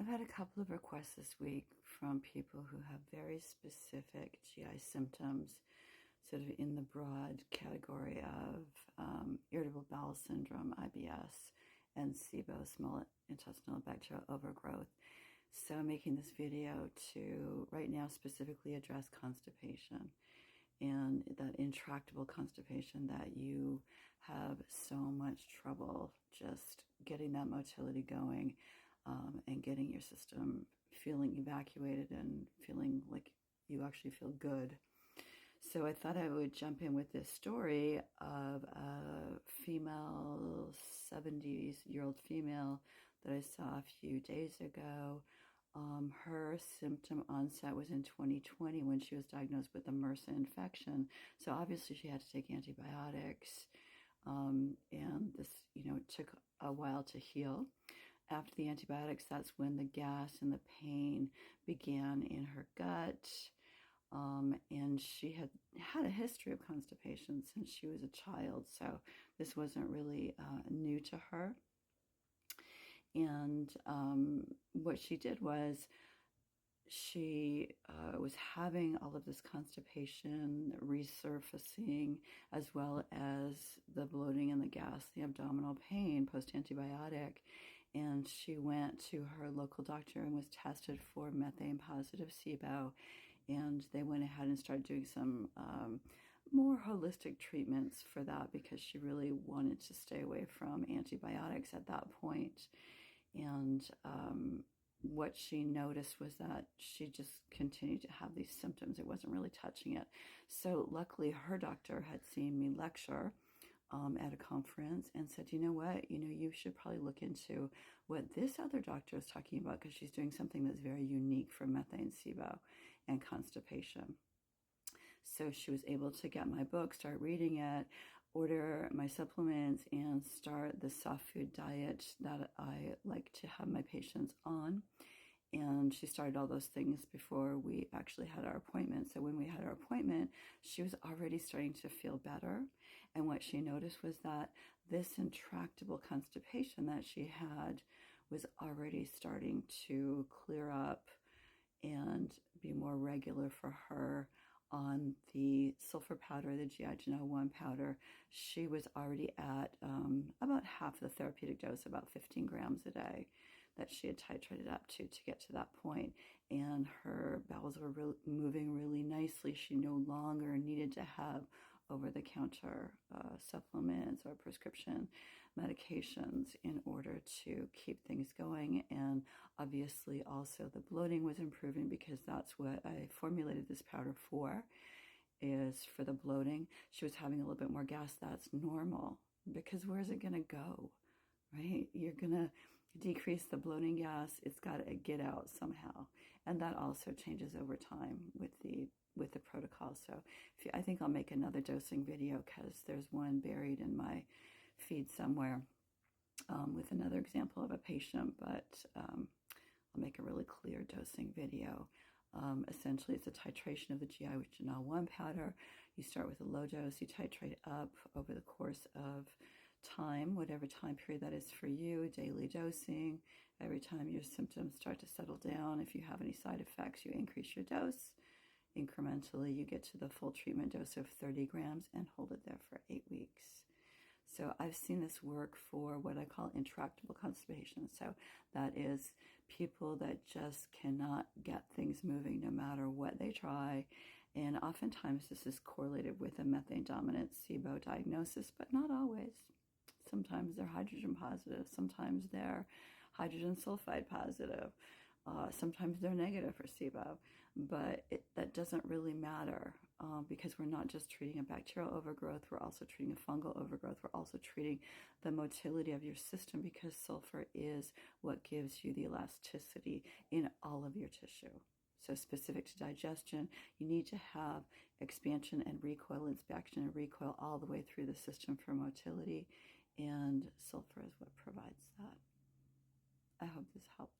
I've had a couple of requests this week from people who have very specific GI symptoms, sort of in the broad category of irritable bowel syndrome, IBS, and SIBO, small intestinal bacterial overgrowth. So I'm making this video to right now specifically address constipation, and that intractable constipation that you have so much trouble just getting that motility going, and getting your system feeling evacuated and feeling like you actually feel good. So I thought I would jump in with this story of a female, 70-year-old female that I saw a few days ago. Her symptom onset was in 2020 when she was diagnosed with a MRSA infection. So obviously she had to take antibiotics, and this, took a while to heal. After the antibiotics, that's when the gas and the pain began in her gut. And she had had a history of constipation since she was a child, so this wasn't really new to her. And what she did was she was having all of this constipation resurfacing, as well as the bloating and the gas, the abdominal pain post-antibiotic. And she went to her local doctor and was tested for methane positive SIBO. And they went ahead and started doing some more holistic treatments for that, because she really wanted to stay away from antibiotics at that point. And what she noticed was that she just continued to have these symptoms. It wasn't really touching it. So luckily her doctor had seen me lecture at a conference and said, you know what, you should probably look into what this other doctor is talking about, because she's doing something that's very unique for methane SIBO and constipation. So she was able to get my book, start reading it, order my supplements, and start the soft food diet that I like to have my patients on. And she started all those things before we actually had our appointment. So when we had our appointment, she was already starting to feel better. And what she noticed was that this intractable constipation that she had was already starting to clear up and be more regular for her. On the sulfur powder, the GI-1 powder, she was already at about half the therapeutic dose, about 15 grams a day, that she had titrated up to get to that point. And her bowels were moving really nicely. She no longer needed to have over-the-counter supplements or prescription medications in order to keep things going. And obviously also the bloating was improving, because that's what I formulated this powder for, is for the bloating. She was having a little bit more gas. That's normal, because where's it going to go, right? You're going to decrease the bloating gas. It's got to get out somehow. And that also changes over time with the protocol. So I think I'll make another dosing video, because there's one buried in my feed somewhere with another example of a patient, but I'll make a really clear dosing video. Essentially, it's a titration of the GI-1 powder. You start with a low dose, you titrate up over the course of time, whatever time period that is for you, daily dosing. Every time your symptoms start to settle down, if you have any side effects, you increase your dose. Incrementally, you get to the full treatment dose of 30 grams and hold it there for 8 weeks. So I've seen this work for what I call intractable constipation. So that is people that just cannot get things moving no matter what they try. And oftentimes this is correlated with a methane dominant SIBO diagnosis, but not always. Sometimes they're hydrogen positive. Sometimes they're hydrogen sulfide positive. Sometimes they're negative for SIBO, but that doesn't really matter, because we're not just treating a bacterial overgrowth, we're also treating a fungal overgrowth, we're also treating the motility of your system, because sulfur is what gives you the elasticity in all of your tissue. So specific to digestion, you need to have expansion and recoil, inspection and recoil all the way through the system for motility, and sulfur is what provides that. I hope this helps.